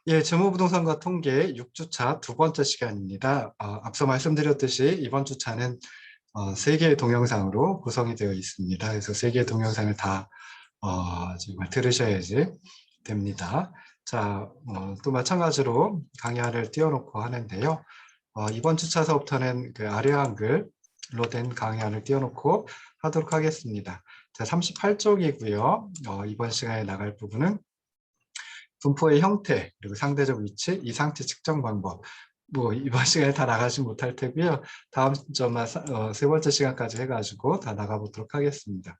예, 재무부동산과 통계 6주차 두 번째 시간입니다. 앞서 말씀드렸듯이 이번 주차는 3개의 동영상으로 구성이 되어 있습니다. 그래서 3개의 동영상을 다 정말 들으셔야지 됩니다. 자, 또 마찬가지로 강의안을 띄워놓고 하는데요. 이번 주차서부터는 그 아래 한글로 된 강의안을 띄워놓고 하도록 하겠습니다. 자, 38쪽이고요. 이번 시간에 나갈 부분은 분포의 형태, 그리고 상대적 위치, 이상치 측정 방법. 뭐 이번 시간에 다 나가지 못할 테고요. 다음 점만 세 번째 시간까지 해가지고 다 나가보도록 하겠습니다.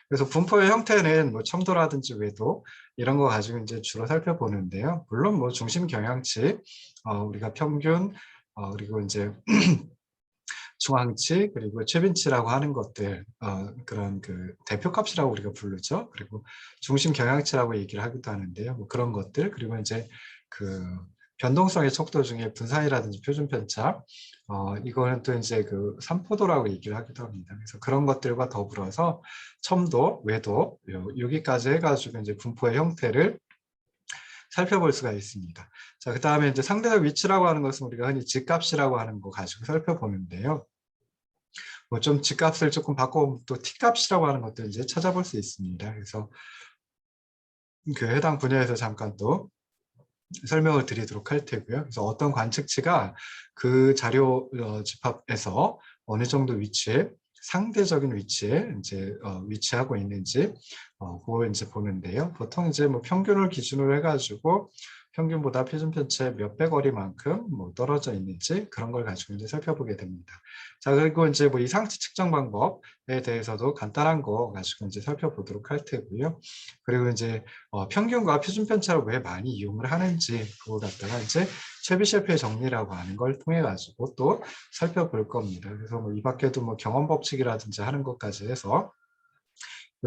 그래서 분포의 형태는 뭐 첨도라든지 외도 이런 거 가지고 이제 주로 살펴보는데요. 물론 뭐 중심 경향치, 우리가 평균, 그리고 이제 중앙치 그리고 최빈치라고 하는 것들 그런 그 대표값이라고 우리가 부르죠. 그리고 중심 경향치라고 얘기를 하기도 하는데요. 뭐 그런 것들 그리고 이제 그 변동성의 척도 중에 분산이라든지 표준 편차 이거는 또 이제 그 삼포도라고 얘기를 하기도 합니다. 그래서 그런 것들과 더불어서 첨도, 외도 여기까지 해가지고 이제 분포의 형태를 살펴볼 수가 있습니다. 자, 그 다음에 이제 상대적 위치라고 하는 것은 우리가 흔히 집값이라고 하는 거 가지고 살펴보는데요. 뭐 좀 집값을 조금 바꿔 또 T값이라고 하는 것도 이제 찾아볼 수 있습니다. 그래서 그 해당 분야에서 잠깐 또 설명을 드리도록 할 테고요. 그래서 어떤 관측치가 그 자료 집합에서 어느 정도 위치에 상대적인 위치에 이제 위치하고 있는지 그걸 이제 보는데요. 보통 이제 뭐 평균을 기준으로 해가지고 평균보다 표준 편차의 몇배 거리만큼 뭐 떨어져 있는지 그런 걸 가지고 이제 살펴보게 됩니다. 자, 그리고 이제 뭐 이상치 측정 방법에 대해서도 간단한 거 가지고 이제 살펴보도록 할 테고요. 그리고 이제 평균과 표준 편차를 왜 많이 이용을 하는지 그걸 갖다가 이제 체비셰프의 정리라고 하는 걸 통해 가지고 또 살펴볼 겁니다. 그래서 뭐 이 밖에도 뭐 경험 법칙이라든지 하는 것까지 해서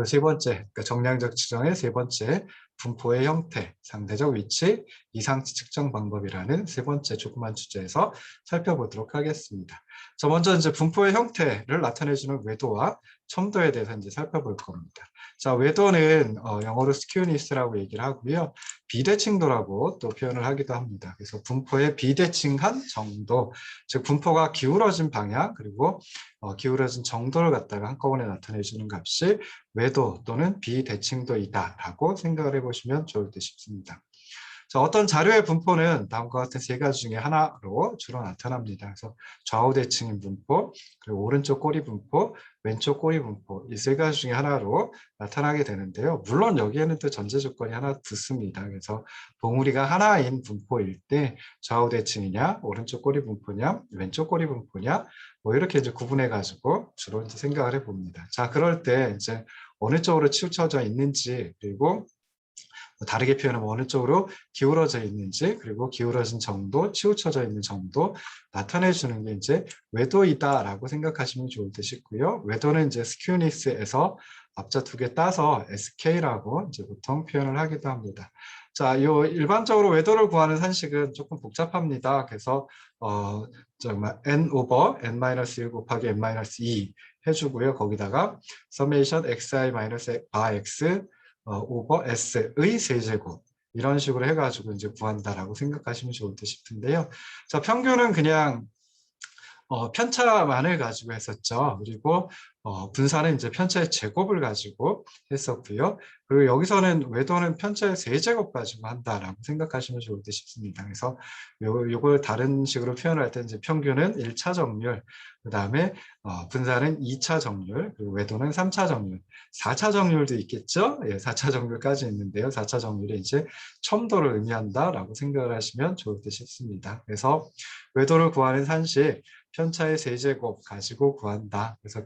세 번째, 그러니까 정량적 추정의 세 번째, 분포의 형태, 상대적 위치, 이상치 측정 방법이라는 세 번째 조그만 주제에서 살펴보도록 하겠습니다. 자, 먼저 이제 분포의 형태를 나타내주는 외도와 첨도에 대해서 이제 살펴볼 겁니다. 자, 외도는 영어로 스큐니스라고 얘기를 하고요. 비대칭도라고 또 표현을 하기도 합니다. 그래서 분포의 비대칭한 정도, 즉 분포가 기울어진 방향 그리고 기울어진 정도를 갖다가 한꺼번에 나타내주는 값이 외도 또는 비대칭도이다라고 생각을 해보시면 좋을 듯 싶습니다. 자, 어떤 자료의 분포는 다음과 같은 세 가지 중에 하나로 주로 나타납니다. 그래서 좌우 대칭인 분포, 그리고 오른쪽 꼬리 분포, 왼쪽 꼬리 분포 이 세 가지 중에 하나로 나타나게 되는데요. 물론 여기에는 또 전제 조건이 하나 붙습니다. 그래서 봉우리가 하나인 분포일 때 좌우 대칭이냐, 오른쪽 꼬리 분포냐, 왼쪽 꼬리 분포냐, 뭐 이렇게 이제 구분해 가지고 주로 이제 생각을 해봅니다. 자, 그럴 때 이제 어느 쪽으로 치우쳐져 있는지 그리고 다르게 표현하면 어느 쪽으로 기울어져 있는지 그리고 기울어진 정도, 치우쳐져 있는 정도 나타내 주는 게 이제 외도이다라고 생각하시면 좋을 듯 싶고요. 외도는 이제 스큐니스에서 앞자 두 개 따서 SK라고 이제 보통 표현을 하기도 합니다. 자, 요 일반적으로 외도를 구하는 산식은 조금 복잡합니다. 그래서 정말 n 오버 n-1 곱하기 n-2 해주고요. 거기다가 서메이션 xi-바 x 오버 S의 세제곱 이런 식으로 해가지고 이제 구한다라고 생각하시면 좋을 듯 싶은데요. 자, 평균은 그냥 편차만을 가지고 했었죠. 그리고 분산은 이제 편차의 제곱을 가지고 했었고요. 그리고 여기서는 외도는 편차의 세제곱 가지고 한다라고 생각하시면 좋을 듯 싶습니다. 그래서 요걸 다른 식으로 표현할 때 이제 평균은 1차 정률, 그 다음에 분산은 2차 정률, 그리고 외도는 3차 정률, 4차 정률도 있겠죠. 예, 4차 정률까지 있는데요. 4차 정률이 이제 첨도를 의미한다라고 생각을 하시면 좋을 듯 싶습니다. 그래서 외도를 구하는 산식 편차의 세제곱 가지고 구한다. 그래서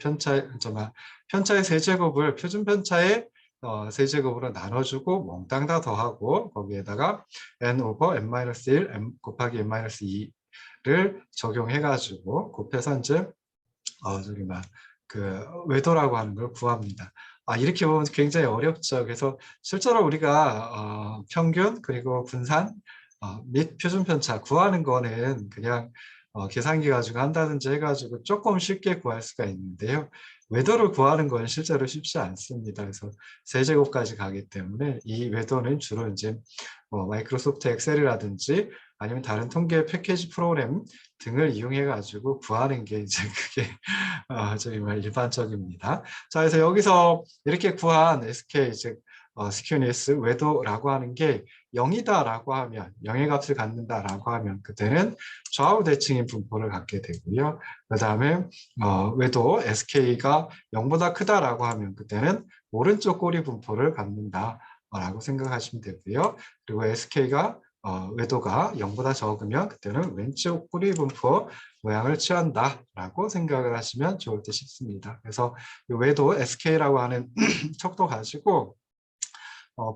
편차의 세제곱을 표준 편차의 세제곱으로 나눠주고 몽땅 다 더하고 거기에다가 n 오버 n-1 m 곱하기 n-2를 적용해가지고 곱해서 이제 그 외도라고 하는 걸 구합니다. 이렇게 보면 굉장히 어렵죠. 그래서 실제로 우리가 평균 그리고 분산 및 표준 편차 구하는 거는 그냥 계산기 가지고 한다든지 해가지고 조금 쉽게 구할 수가 있는데요. 외도를 구하는 건 실제로 쉽지 않습니다. 그래서 세제곱까지 가기 때문에 이 외도는 주로 이제 마이크로소프트 엑셀이라든지 아니면 다른 통계 패키지 프로그램 등을 이용해 가지고 구하는 게 이제 그게 정말 일반적입니다. 자, 그래서 여기서 이렇게 구한 SK 즉 스큐니스 외도라고 하는 게 0이다라고 하면 0의 값을 갖는다라고 하면 그때는 좌우 대칭인 분포를 갖게 되고요. 그 다음에 외도 SK가 0보다 크다라고 하면 그때는 오른쪽 꼬리 분포를 갖는다라고 생각하시면 되고요. 그리고 SK가 외도가 0보다 적으면 그때는 왼쪽 꼬리 분포 모양을 취한다라고 생각을 하시면 좋을 듯 싶습니다. 그래서 이 외도 SK라고 하는 척도 가지고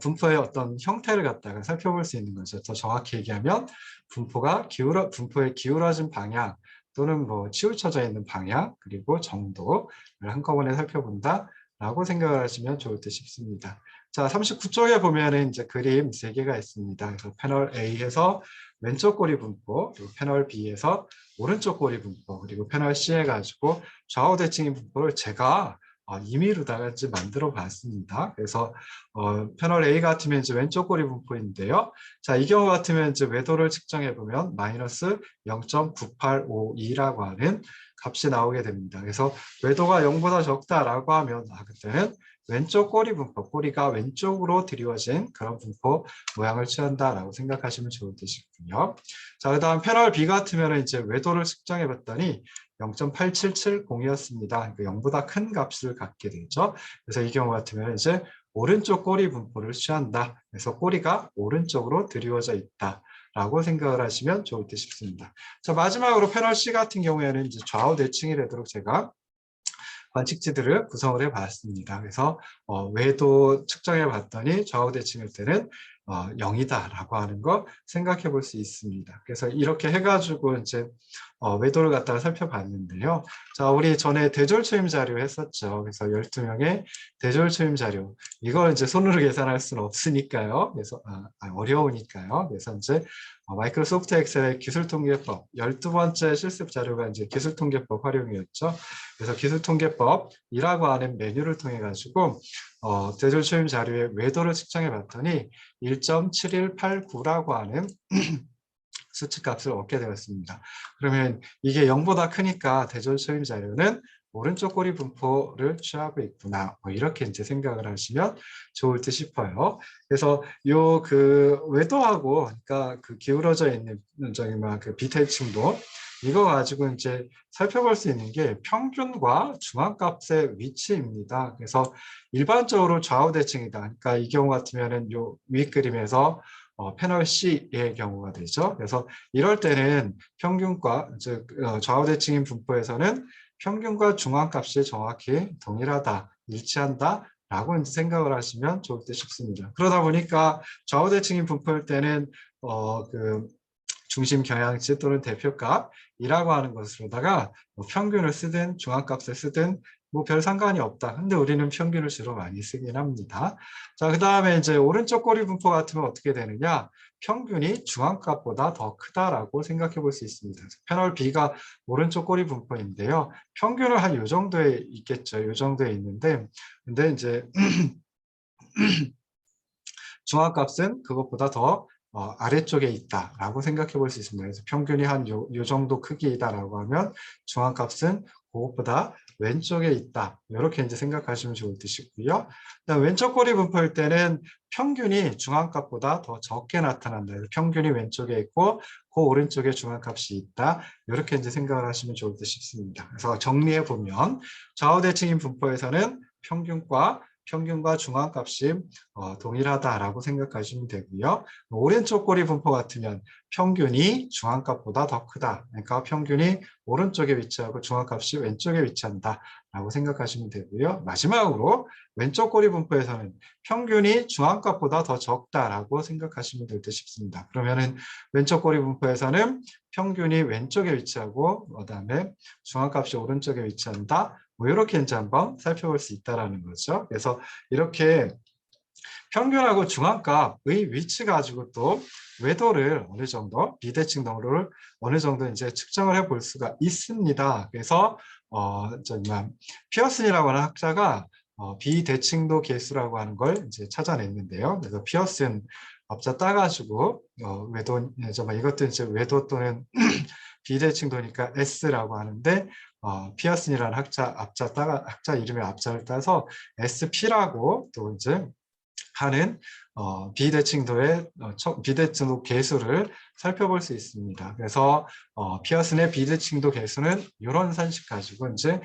분포의 어떤 형태를 갖다가 살펴볼 수 있는 거죠. 더 정확히 얘기하면 분포의 기울어진 방향 또는 뭐 치우쳐져 있는 방향 그리고 정도를 한꺼번에 살펴본다라고 생각을 하시면 좋을 듯 싶습니다. 자, 39쪽에 보면은 이제 그림 3개가 있습니다. 그래서 패널 A에서 왼쪽 꼬리 분포, 그리고 패널 B에서 오른쪽 꼬리 분포, 그리고 패널 C 해가지고 좌우 대칭인 분포를 제가 임의로다가 이제 만들어 봤습니다. 그래서 패널 A 같으면 이제 왼쪽 꼬리 분포인데요. 자, 이 경우 같으면 이제 외도를 측정해 보면 마이너스 0.9852라고 하는 값이 나오게 됩니다. 그래서 외도가 0보다 적다라고 하면 그때는 왼쪽 꼬리 분포, 꼬리가 왼쪽으로 드리워진 그런 분포 모양을 취한다라고 생각하시면 좋을 듯이고요. 자, 그다음 패널 B 같으면 이제 외도를 측정해 봤더니 0.8770이었습니다. 그러니까 0보다 큰 값을 갖게 되죠. 그래서 이 경우 같으면 이제 오른쪽 꼬리 분포를 취한다. 그래서 꼬리가 오른쪽으로 드리워져 있다. 라고 생각을 하시면 좋을 듯 싶습니다. 자, 마지막으로 패널 C 같은 경우에는 이제 좌우 대칭이 되도록 제가 관측지들을 구성을 해봤습니다. 그래서 외도 측정해 봤더니 좌우 대칭일 때는 0이다라고 하는 거 생각해 볼 수 있습니다. 그래서 이렇게 해가지고 이제 외도를 갖다가 살펴봤는데요. 자, 우리 전에 대졸 초임 자료 했었죠. 그래서 12명의 대졸 초임 자료. 이걸 이제 손으로 계산할 수는 없으니까요. 그래서 어려우니까요. 그래서 이제 마이크로소프트 엑셀의 기술통계법 12번째 실습 자료가 이제 기술통계법 활용이었죠. 그래서 기술통계법이라고 하는 메뉴를 통해 가지고 대졸 초임 자료의 외도를 측정해 봤더니 1.7189라고 하는 수치값을 얻게 되었습니다. 그러면 이게 0보다 크니까 대졸 초임 자료는 오른쪽 꼬리 분포를 취하고 있구나. 이렇게 이제 생각을 하시면 좋을 듯 싶어요. 그래서 요 그 외도하고 그러니까 그 기울어져 있는 저기 그 비대칭도 이거 가지고 이제 살펴볼 수 있는 게 평균과 중앙값의 위치입니다. 그래서 일반적으로 좌우 대칭이다. 그러니까 이 경우 같으면은 요 위 그림에서 패널 C의 경우가 되죠. 그래서 이럴 때는 평균과 즉 좌우 대칭인 분포에서는 평균과 중앙값이 정확히 동일하다, 일치한다. 라고 이제 생각을 하시면 좋을 듯 싶습니다. 그러다 보니까 좌우 대칭인 분포일 때는 그 중심 경향치 또는 대표값이라고 하는 것으로다가 뭐 평균을 쓰든 중앙값을 쓰든 뭐 별 상관이 없다. 근데 우리는 평균을 주로 많이 쓰긴 합니다. 자, 그 다음에 이제 오른쪽 꼬리 분포 같으면 어떻게 되느냐? 평균이 중앙값보다 더 크다라고 생각해 볼 수 있습니다. 패널 B가 오른쪽 꼬리 분포인데요. 평균은 한 요 정도에 있겠죠. 요 정도에 있는데, 근데 이제 중앙값은 그것보다 더 아래쪽에 있다라고 생각해 볼 수 있습니다. 그래서 평균이 한 요 정도 크기이다라고 하면 중앙값은 그것보다 왼쪽에 있다. 이렇게 이제 생각하시면 좋을 듯이고요. 그다음 왼쪽 꼬리 분포일 때는 평균이 중앙값보다 더 적게 나타난다. 평균이 왼쪽에 있고 그 오른쪽에 중앙값이 있다. 이렇게 이제 생각을 하시면 좋을 듯 싶습니다. 그래서 정리해 보면 좌우 대칭인 분포에서는 평균과 중앙값이 동일하다라고 생각하시면 되고요. 오른쪽 꼬리 분포 같으면 평균이 중앙값보다 더 크다. 그러니까 평균이 오른쪽에 위치하고 중앙값이 왼쪽에 위치한다라고 생각하시면 되고요. 마지막으로 왼쪽 꼬리 분포에서는 평균이 중앙값보다 더 적다라고 생각하시면 될 듯 싶습니다. 그러면은 왼쪽 꼬리 분포에서는 평균이 왼쪽에 위치하고 그다음에 중앙값이 오른쪽에 위치한다. 뭐 이렇게 이제 한번 살펴볼 수 있다라는 거죠. 그래서 이렇게 평균하고 중앙값의 위치 가지고 또 외도를 어느 정도 비대칭 도를 어느 정도 이제 측정을 해볼 수가 있습니다. 그래서 피어슨이라고 하는 학자가 비대칭도 계수라고 하는 걸 이제 찾아냈는데요. 그래서 피어슨 앞자 따가지고 외도 이것도 이제 외도 또는 비대칭도니까 S라고 하는데 피어슨이라는 학자 이름의 앞자를 따서 SP라고 또 이제 하는 비대칭도 계수를 살펴볼 수 있습니다. 그래서 피어슨의 비대칭도 계수는 이런 산식 가지고 이제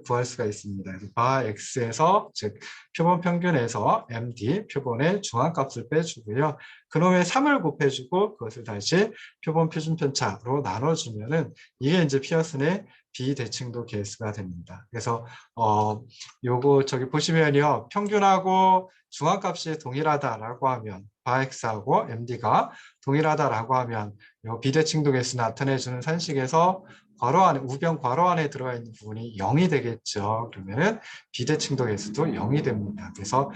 구할 수가 있습니다. 바 x에서 즉 표본 평균에서 MD 표본의 중앙값을 빼주고요. 그놈의 3을 곱해주고 그것을 다시 표본 표준 편차로 나눠주면은 이게 이제 피어슨의 비대칭도 계수가 됩니다. 그래서 요거 저기 보시면요, 평균하고 중앙값이 동일하다라고 하면 바x하고 MD가 동일하다라고 하면 요 비대칭도 계수 나타내주는 산식에서 괄호 안에 우변 괄호 안에 들어가 있는 부분이 0이 되겠죠. 그러면은 비대칭도 계수도 0이 됩니다. 그래서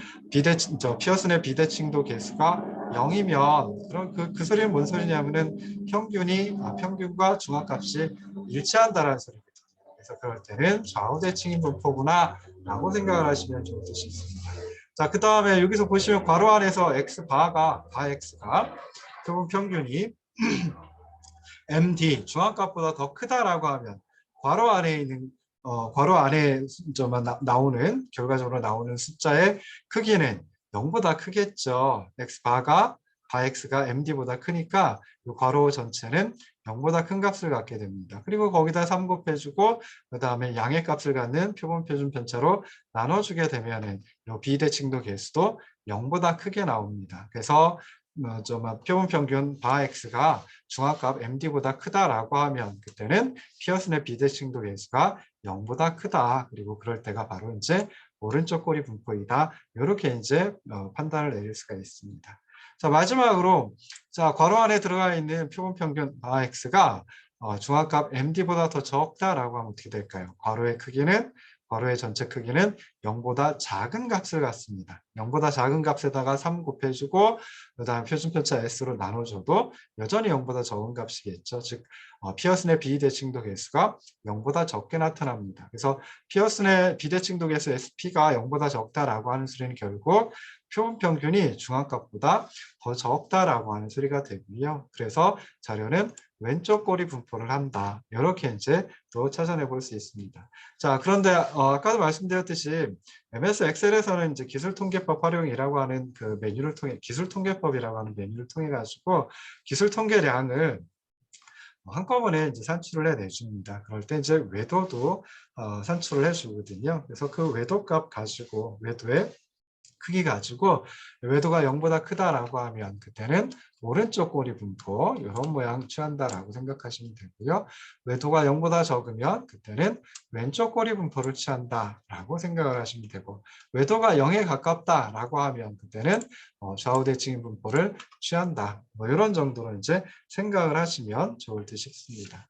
피어슨의 비대칭도 계수가 0이면 그럼 그 소리는 뭔 소리냐면은 평균과 중앙값이 일치한다라는 소리거든요. 그래서 그럴 때는 좌우대칭인 분포구나라고 생각을 하시면 좋을 듯 싶습니다. 자, 그 다음에 여기서 보시면 괄호 안에서 x가 표본 평균이 MD 중앙값보다 더 크다라고 하면 괄호 안에 있는 괄호 안에 나오는 결과적으로 나오는 숫자의 크기는 0보다 크겠죠. x가 MD보다 크니까 이 괄호 전체는 0보다 큰 값을 갖게 됩니다. 그리고 거기다 3 곱해주고 그 다음에 양의 값을 갖는 표본 표준 편차로 나눠주게 되면은 이 비대칭도 계수도 0보다 크게 나옵니다. 그래서 표본 평균 x가 중앙값 MD보다 크다라고 하면 그때는 피어슨의 비대칭도 계수가 0보다 크다. 그리고 그럴 때가 바로 이제 오른쪽 꼬리 분포이다. 이렇게 이제 판단을 내릴 수가 있습니다. 자, 마지막으로 괄호 안에 들어가 있는 표본 평균 x가 중앙값 MD보다 더 적다라고 하면 어떻게 될까요? 괄호의 전체 크기는 0보다 작은 값을 갖습니다. 0보다 작은 값에다가 3 곱해주고 그 다음 표준편차 S로 나눠줘도 여전히 0보다 적은 값이겠죠. 즉 피어슨의 비대칭도 계수가 0보다 적게 나타납니다. 그래서 피어슨의 비대칭도 계수 SP가 0보다 적다라고 하는 소리는 결국 표본 평균이 중앙값보다 더 적다라고 하는 소리가 되고요. 그래서 자료는 왼쪽 꼬리 분포를 한다. 이렇게 이제 또 찾아내 볼 수 있습니다. 자, 그런데 아까도 말씀드렸듯이 MS 엑셀에서는 이제 기술통계법 활용이라고 하는 그 메뉴를 통해 기술통계법이라고 하는 메뉴를 통해 가지고 기술통계량을 한꺼번에 이제 산출을 해내줍니다. 그럴 때 이제 외도도 산출을 해주거든요. 그래서 그 외도값 가지고 외도의 크기 가지고 외도가 0보다 크다라고 하면 그때는 오른쪽 꼬리 분포 이런 모양 취한다라고 생각하시면 되고요. 외도가 0보다 적으면 그때는 왼쪽 꼬리 분포를 취한다라고 생각을 하시면 되고 외도가 0에 가깝다라고 하면 그때는 좌우 대칭인 분포를 취한다. 뭐 이런 정도로 이제 생각을 하시면 좋을 듯 싶습니다.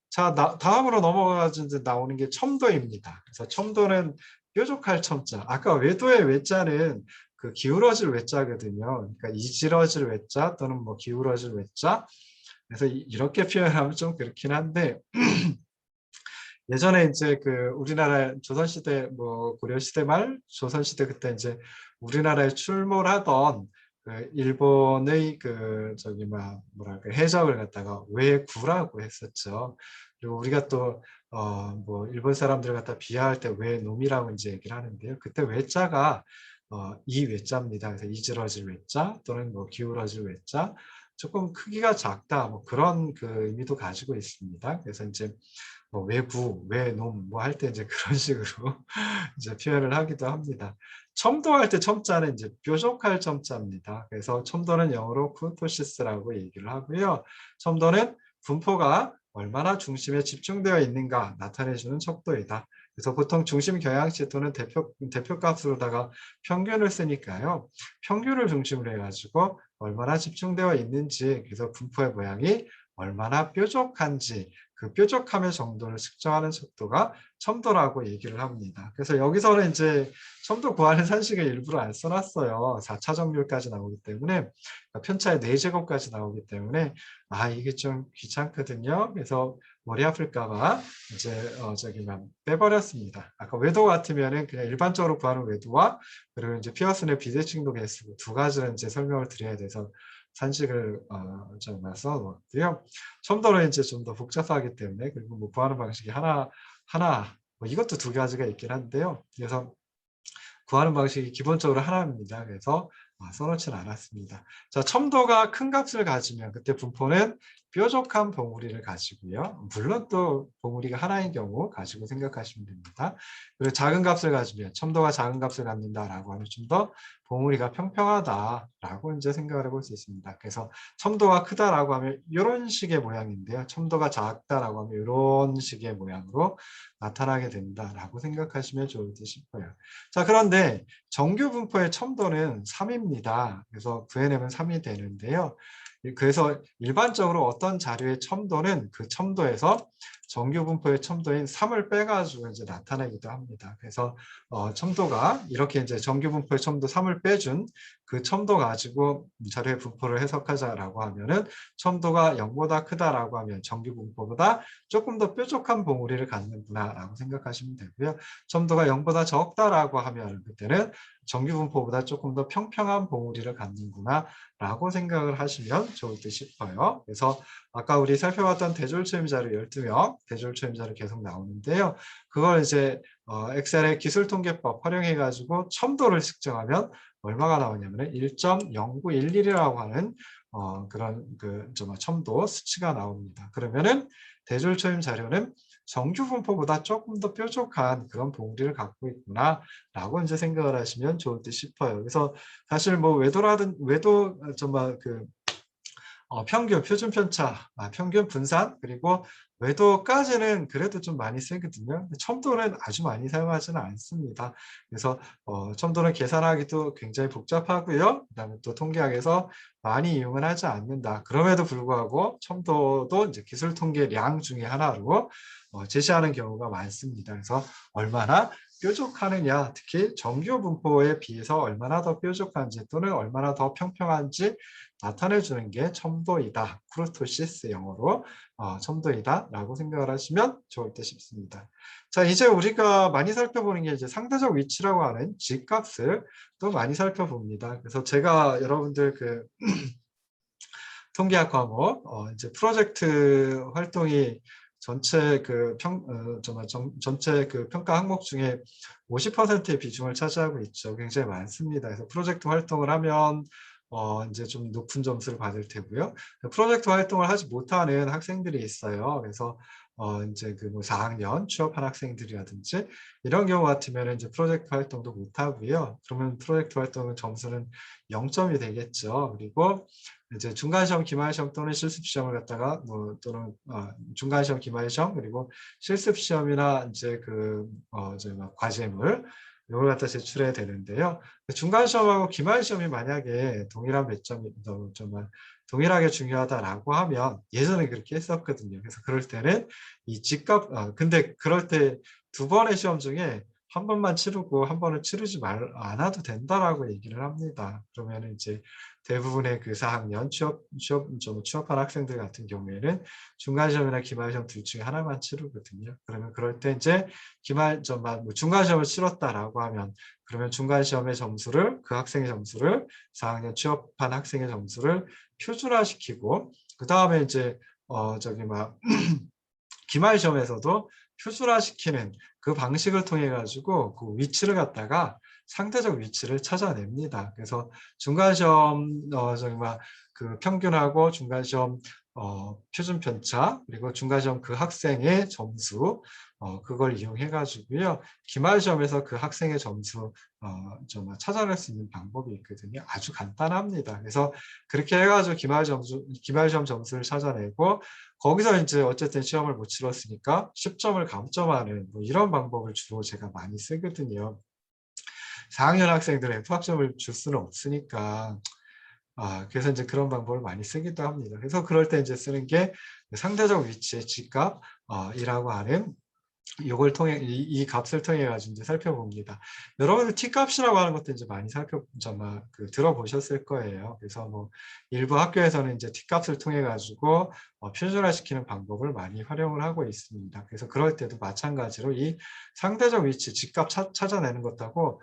자, 다음으로 넘어가서 이제 나오는 게 첨도입니다. 그래서 첨도는 뾰족할 첨자. 아까 외도의 외자는 그 기울어질 외자거든요. 그러니까 이질어질 외자 또는 뭐 기울어질 외자. 그래서 이렇게 표현하면 좀 그렇긴 한데 예전에 이제 그 우리나라 조선시대 뭐 고려시대 말 조선시대 그때 이제 우리나라에 출몰하던 그 일본의 그 뭐랄까 해적을 갖다가 외구라고 했었죠. 그리고 우리가 또 뭐 일본 사람들을 갖다 비하할 때 외놈이라고 이제 얘기를 하는데요. 그때 외자가 이 외자입니다. 그래서 이질어질 외자 또는 뭐 기울어질 외자 조금 크기가 작다 뭐 그런 그 의미도 가지고 있습니다. 그래서 이제 뭐 외구, 외놈 뭐 할 때 이제 그런 식으로 이제 표현을 하기도 합니다. 첨도할 때 첨자는 이제 뾰족할 첨자입니다. 그래서 첨도는 영어로 쿠르토시스라고 얘기를 하고요. 첨도는 분포가 얼마나 중심에 집중되어 있는가 나타내주는 척도이다. 그래서 보통 중심 경향치 또는 대표값으로다가 평균을 쓰니까요. 평균을 중심으로 해가지고 얼마나 집중되어 있는지 그래서 분포의 모양이 얼마나 뾰족한지 그 뾰족함의 정도를 측정하는 속도가 첨도라고 얘기를 합니다. 그래서 여기서는 이제 첨도 구하는 산식을 일부러 안 써놨어요. 4차 정률까지 나오기 때문에 편차의 4제곱까지 나오기 때문에 이게 좀 귀찮거든요. 그래서 머리 아플까 봐 이제 저기만 빼버렸습니다. 아까 외도 같으면은 그냥 일반적으로 구하는 외도와 그리고 이제 피어슨의 비대칭도 개수 두 가지를 이제 설명을 드려야 돼서 산식을 좀 써놓았고요. 첨도는 이제 좀 더 복잡하기 때문에 그리고 뭐 구하는 방식이 하나 뭐 이것도 두 가지가 있긴 한데요. 그래서 구하는 방식이 기본적으로 하나입니다. 그래서 써놓지는 않았습니다. 자, 첨도가 큰 값을 가지면 그때 분포는 뾰족한 봉우리를 가지고요. 물론 또 봉우리가 하나인 경우 가지고 생각하시면 됩니다. 그리고 작은 값을 가지면 첨도가 작은 값을 갖는다라고 하면 좀 더 봉우리가 평평하다라고 이제 생각을 해볼 수 있습니다. 그래서 첨도가 크다라고 하면 이런 식의 모양인데요. 첨도가 작다라고 하면 이런 식의 모양으로 나타나게 된다라고 생각하시면 좋을 듯 싶어요. 자, 그런데 정규 분포의 첨도는 3입니다. 그래서 구해내면 3이 되는데요. 그래서 일반적으로 어떤 자료의 첨도는 그 첨도에서 정규 분포의 첨도인 3을 빼가지고 이제 나타내기도 합니다. 그래서 첨도가 이렇게 이제 정규 분포의 첨도 3을 빼준 그 첨도 가지고 자료의 분포를 해석하자라고 하면은 첨도가 0보다 크다라고 하면 정규 분포보다 조금 더 뾰족한 봉우리를 갖는구나라고 생각하시면 되고요. 첨도가 0보다 적다라고 하면 그때는 정규 분포보다 조금 더 평평한 봉우리를 갖는구나 라고 생각을 하시면 좋을 듯 싶어요. 그래서 아까 우리 살펴봤던 대졸초임 자료 12명 대졸초임 자료 계속 나오는데요. 그걸 이제 엑셀의 기술통계법 활용해 가지고 첨도를 측정하면 얼마가 나오냐면 1.0911이라고 하는 그런 첨도 수치가 나옵니다. 그러면은 대졸초임 자료는 정규 분포보다 조금 더 뾰족한 그런 봉우리를 갖고 있구나라고 이제 생각을 하시면 좋을 듯 싶어요. 그래서 사실 뭐 외도 평균, 표준 편차, 평균 분산, 그리고 외도까지는 그래도 좀 많이 쓰거든요. 첨도는 아주 많이 사용하지는 않습니다. 그래서 첨도는 계산하기도 굉장히 복잡하고요. 그다음에 또 통계학에서 많이 이용을 하지 않는다. 그럼에도 불구하고 첨도도 이제 기술 통계량 중에 하나로 제시하는 경우가 많습니다. 그래서 얼마나 뾰족하느냐, 특히 정규 분포에 비해서 얼마나 더 뾰족한지 또는 얼마나 더 평평한지 나타내주는 게 첨도이다. 쿠르토시스 영어로 첨도이다 라고 생각을 하시면 좋을 듯 싶습니다. 자, 이제 우리가 많이 살펴보는 게 이제 상대적 위치라고 하는 G값을 또 많이 살펴봅니다. 그래서 제가 여러분들 통계학 과목 이제 프로젝트 활동이 전체 전체 평가 항목 중에 50%의 비중을 차지하고 있죠. 굉장히 많습니다. 그래서 프로젝트 활동을 하면 이제 좀 높은 점수를 받을 테고요. 프로젝트 활동을 하지 못하는 학생들이 있어요. 그래서 이제 뭐 4학년 취업한 학생들이라든지 이런 경우 같으면 이제 프로젝트 활동도 못 하고요. 그러면 프로젝트 활동은 점수는 0점이 되겠죠. 그리고 이제 중간시험, 기말시험 또는 실습시험을 갖다가 또는 중간시험, 기말시험 그리고 실습시험이나 이제 과제물 이걸 갖다 제출해야 되는데요. 중간시험하고 기말시험이 만약에 동일한 배점이 동일하게 중요하다라고 하면 예전에 그렇게 했었거든요. 그래서 그럴 때는 이 근데 그럴 때 두 번의 시험 중에 한 번만 치르고 한 번을 치르지 않아도 된다라고 얘기를 합니다. 그러면 이제 대부분의 4학년 취업한 학생들 같은 경우에는 중간시험이나 기말시험 둘 중에 하나만 치르거든요. 그러면 그럴 때 이제 중간시험을 치렀다라고 하면 그러면 중간시험의 점수를 그 학생의 점수를 4학년 취업한 학생의 점수를 표준화시키고 그 다음에 이제 기말시험에서도 표준화시키는 그 방식을 통해 가지고 그 위치를 갖다가 상대적 위치를 찾아냅니다. 그래서 중간시험 평균하고 중간시험 표준 편차 그리고 중간시험 그 학생의 점수 그걸 이용해 가지고요. 기말시험에서 그 학생의 점수 찾아낼 수 있는 방법이 있거든요. 아주 간단합니다. 그래서 그렇게 해가지고 기말시험 점수를 찾아내고 거기서 이제 어쨌든 시험을 못 치렀으니까 10점을 감점하는 이런 방법을 주로 제가 많이 쓰거든요. 4학년 학생들은 F학점을 줄 수는 없으니까 그래서 이제 그런 방법을 많이 쓰기도 합니다. 그래서 그럴 때 이제 쓰는 게 상대적 위치의 G값 이라고 하는 이걸 통해 이 값을 통해 가지고 이제 살펴봅니다. 여러분들 t 값이라고 하는 것도 이제 많이 들어보셨을 거예요. 그래서 뭐 일부 학교에서는 이제 t 값을 통해 가지고 표준화시키는 방법을 많이 활용을 하고 있습니다. 그래서 그럴 때도 마찬가지로 이 상대적 위치 G 값 찾아내는 것하고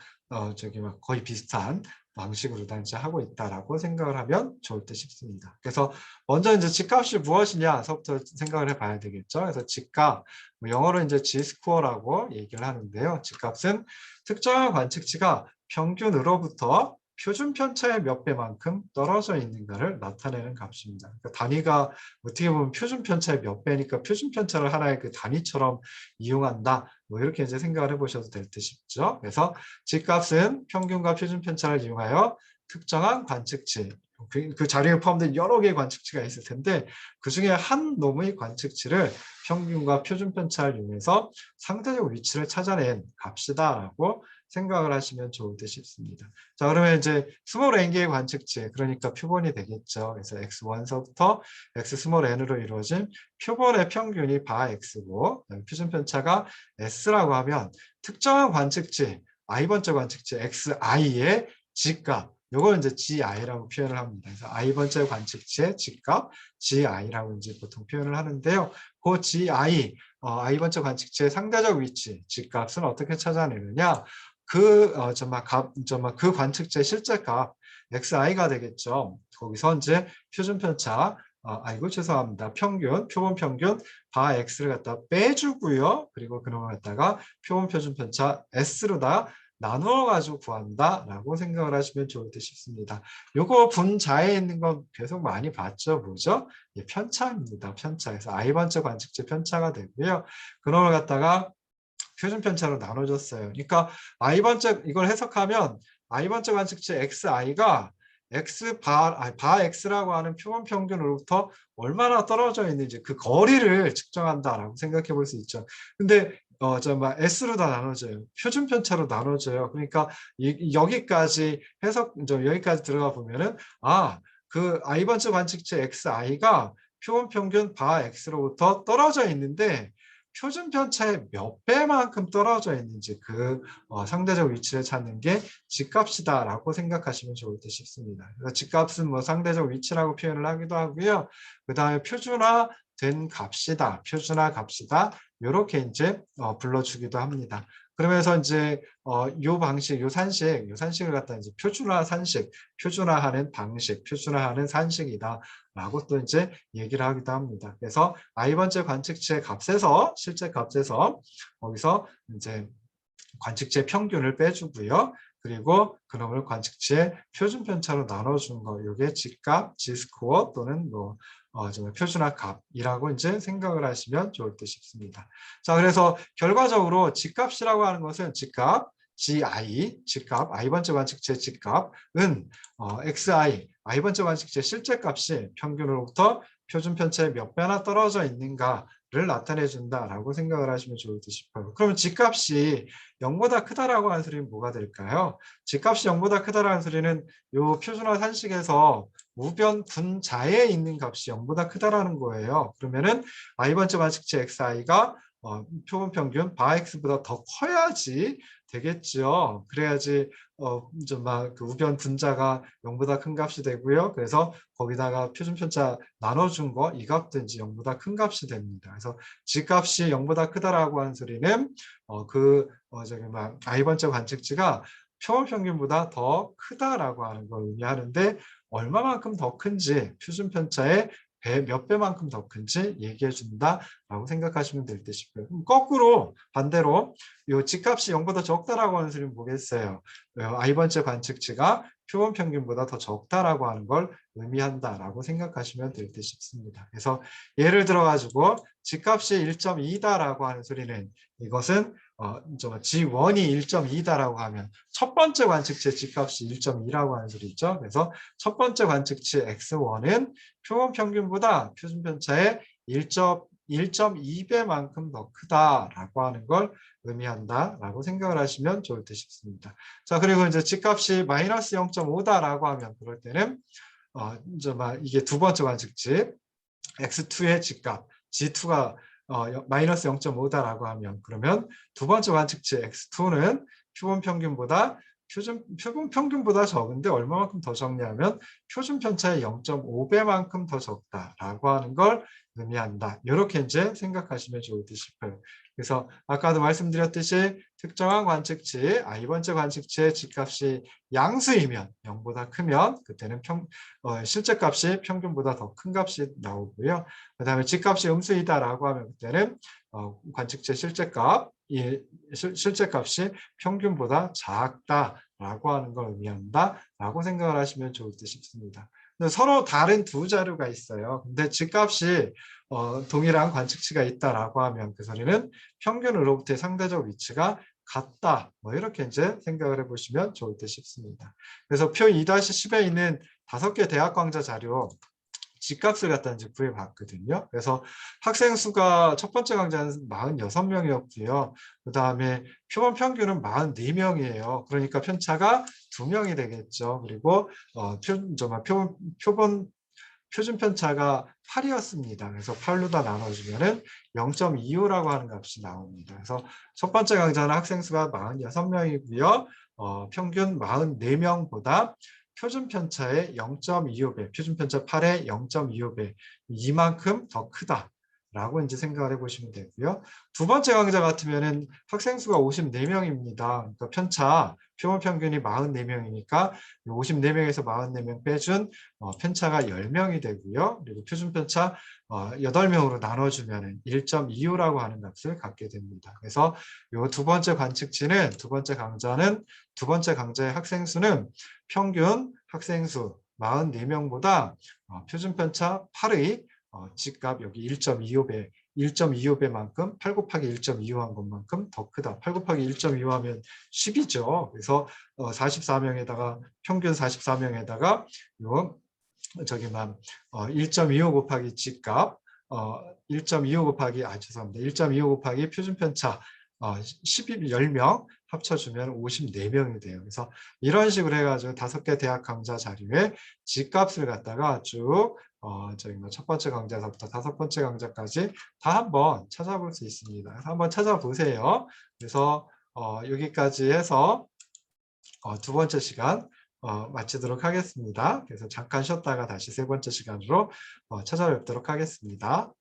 저기 막 거의 비슷한 방식으로 다 이제 하고 있다라고 생각을 하면 좋을 듯 싶습니다. 그래서 먼저 이제 G 값이 무엇이냐서부터 생각을 해봐야 되겠죠. 그래서 G 값 영어로 이제 G-스코어라고 얘기를 하는데요. G값은 특정한 관측치가 평균으로부터 표준 편차의 몇 배만큼 떨어져 있는가를 나타내는 값입니다. 그러니까 단위가 어떻게 보면 표준 편차의 몇 배니까 표준 편차를 하나의 그 단위처럼 이용한다. 뭐 이렇게 이제 생각을 해보셔도 될 듯 싶죠. 그래서 G값은 평균과 표준 편차를 이용하여 특정한 관측치, 그 자료에 포함된 여러 개의 관측치가 있을 텐데 그 중에 한 놈의 관측치를 평균과 표준 편차를 이용해서 상대적 위치를 찾아낸 값이다라고 생각을 하시면 좋을 듯 싶습니다. 자, 그러면 이제 스몰 n개의 관측치, 그러니까 표본이 되겠죠. 그래서 x1서부터 x 스몰 n으로 이루어진 표본의 평균이 바 x고 표준 편차가 s라고 하면 특정한 관측치, i번째 관측치 xi의 g값, 요걸 이제 GI라고 표현을 합니다. 그래서 i번째 관측치의 G값, GI라고 이제 보통 표현을 하는데요. 그 GI, i번째 관측치의 상대적 위치, G값은 어떻게 찾아내느냐? 그 관측치의 실제값, XI가 되겠죠. 거기서 이제 표준 편차, 죄송합니다. 표본 평균, 바 X를 갖다 빼주고요. 그리고 그놈을 갖다가 표본 표준 편차 S로 다 나누어 가지고 구한다라고 생각을 하시면 좋을 듯 싶습니다. 요거 분자에 있는 거 계속 많이 봤죠, 뭐죠? 예, 편차입니다. 편차. 그래서 i번째 관측치 편차가 되고요. 그놈을 갖다가 표준 편차로 나눠줬어요. 그러니까 i번째 이걸 해석하면 i번째 관측치 xi가 바 x라고 하는 표본 평균으로부터 얼마나 떨어져 있는지 그 거리를 측정한다라고 생각해 볼 수 있죠. 근데 S로 다 나눠져요. 표준 편차로 나눠져요. 그러니까 여기까지 여기까지 들어가 보면은 그 i번째 관측치 xi가 표본 평균 바 x로부터 떨어져 있는데 표준 편차의 몇 배만큼 떨어져 있는지 상대적 위치를 찾는 게 G값이다라고 생각하시면 좋을 듯 싶습니다. 그래서 G값은 뭐 상대적 위치라고 표현을 하기도 하고요. 그 다음에 표준화된 값이다, 표준화 값이다 이렇게 이제 불러주기도 합니다. 그러면서 이제 요 방식, 요 산식을 갖다 이제 표준화 산식, 표준화하는 방식, 표준화하는 산식이다. 라고 또 이제 얘기를 하기도 합니다. 그래서 i번째 관측치의 값에서 실제 값에서 거기서 이제 관측치의 평균을 빼주고요. 그리고 그놈을 관측치의 표준 편차로 나눠준 거, 이게 G값, G스코어 또는 표준화 값이라고 이제 생각을 하시면 좋을 듯 싶습니다. 자, 그래서 결과적으로 G값이라고 하는 것은 G값, G값, i번째 관측치의 G값은 i번째 관측치의 실제값이 평균으로부터 표준 편차의 몇 배나 떨어져 있는가를 나타내 준다라고 생각을 하시면 좋을 듯 싶어요. 그러면 G값이 0보다 크다라고 하는 소리는 뭐가 될까요? G값이 0보다 크다라는 소리는 이 표준화 산식에서 우변 분자에 있는 값이 0보다 크다라는 거예요. 그러면은 i번째 관측치 xi가 표본 평균 바 x보다 더 커야지 되겠죠. 그래야지 그 우변 분자가 0보다 큰 값이 되고요. 그래서 거기다가 표준 편차 나눠준 거 이 값도 이제 0보다 큰 값이 됩니다. 그래서 G값이 0보다 크다라고 하는 소리는 i번째 관측치가 표본 평균보다 더 크다라고 하는 걸 의미하는데 얼마만큼 더 큰지 표준 편차의 몇 배만큼 더 큰지 얘기해 준다라고 생각하시면 될 듯 싶어요. 그럼 거꾸로 반대로 이 G값이 0보다 적다라고 하는 소리는 뭐겠어요? i번째 관측치가 표본 평균보다 더 적다라고 하는 걸 의미한다라고 생각하시면 될 듯 싶습니다. 그래서 예를 들어 가지고 G값이 1.2다라고 하는 소리는 이것은 G1이 1.2다라고 하면 첫 번째 관측치의 G값이 1.2라고 하는 소리죠. 그래서 첫 번째 관측치 X1은 표본 평균보다 표준 편차의 1.2배만큼 더 크다라고 하는 걸 의미한다라고 생각을 하시면 좋을 듯 싶습니다. 자, 그리고 이제 G값이 마이너스 0.5다라고 하면 그럴 때는 이제 막 이게 두 번째 관측집 x2의 집값 g2가 마이너스 0.5다라고 하면 그러면 두 번째 관측치 x2는 표본 평균보다 표본 평균보다 적은데 얼마만큼 더 적냐면 표준 편차의 0.5배만큼 더 적다라고 하는 걸 의미한다. 이렇게 이제 생각하시면 좋을 듯 싶어요. 그래서 아까도 말씀드렸듯이 특정한 관측치, 이번째 관측치의 집값이 양수이면 0보다 크면 그때는 실제 값이 평균보다 더 큰 값이 나오고요. 그 다음에 집값이 음수이다라고 하면 그때는 관측치의 실제 값이 평균보다 작다라고 하는 걸 의미한다라고 생각을 하시면 좋을 듯 싶습니다. 근데 서로 다른 두 자료가 있어요. 근데 집값이 동일한 관측치가 있다라고 하면 그 소리는 평균으로부터의 상대적 위치가 같다. 뭐 이렇게 이제 생각을 해보시면 좋을 듯 싶습니다. 그래서 표 2-10에 있는 5개 대학 강좌 자료 집값을 갖다 이제 구해봤거든요. 그래서 학생 수가 첫 번째 강좌는 46명이었고요. 그 다음에 표본 평균은 44명이에요. 그러니까 편차가 2명이 되겠죠. 그리고 표준 편차가 8이었습니다. 그래서 8로 다 나눠주면은 0.25라고 하는 값이 나옵니다. 그래서 첫 번째 강좌는 학생 수가 46명이고요. 평균 44명보다 표준 편차의 0.25배, 표준 편차 8의 0.25배, 이만큼 더 크다라고 이제 생각을 해보시면 되고요. 두 번째 강좌 같으면은 학생 수가 54명입니다. 그러니까 표본 평균이 44명이니까 54명에서 44명 빼준 편차가 10명이 되고요. 그리고 표준 편차 8명으로 나눠주면 1.25라고 하는 값을 갖게 됩니다. 그래서 이 두 번째 관측치는 두 번째 강좌의 학생 수는 평균 학생 수 44명보다 표준 편차 8의 집값 여기 1.25배만큼 8 곱하기 1.25한 것만큼 더 크다. 8 곱하기 1.25 하면 10이죠. 그래서 44명에다가 평균 44명에다가 요 저기만 1.25 곱하기 집값 1.25 곱하기 죄송합니다. 1.25 곱하기 표준 편차 10명 합쳐주면 54명이 돼요. 그래서 이런 식으로 해가지고 5개 대학 강좌 자료에 집값을 갖다가 쭉 저희 첫 번째 강좌에서부터 5번째 강좌까지 다 한번 찾아볼 수 있습니다. 그래서 한번 찾아보세요. 그래서 여기까지 해서 두 번째 시간 마치도록 하겠습니다. 그래서 잠깐 쉬었다가 다시 세 번째 시간으로 찾아뵙도록 하겠습니다.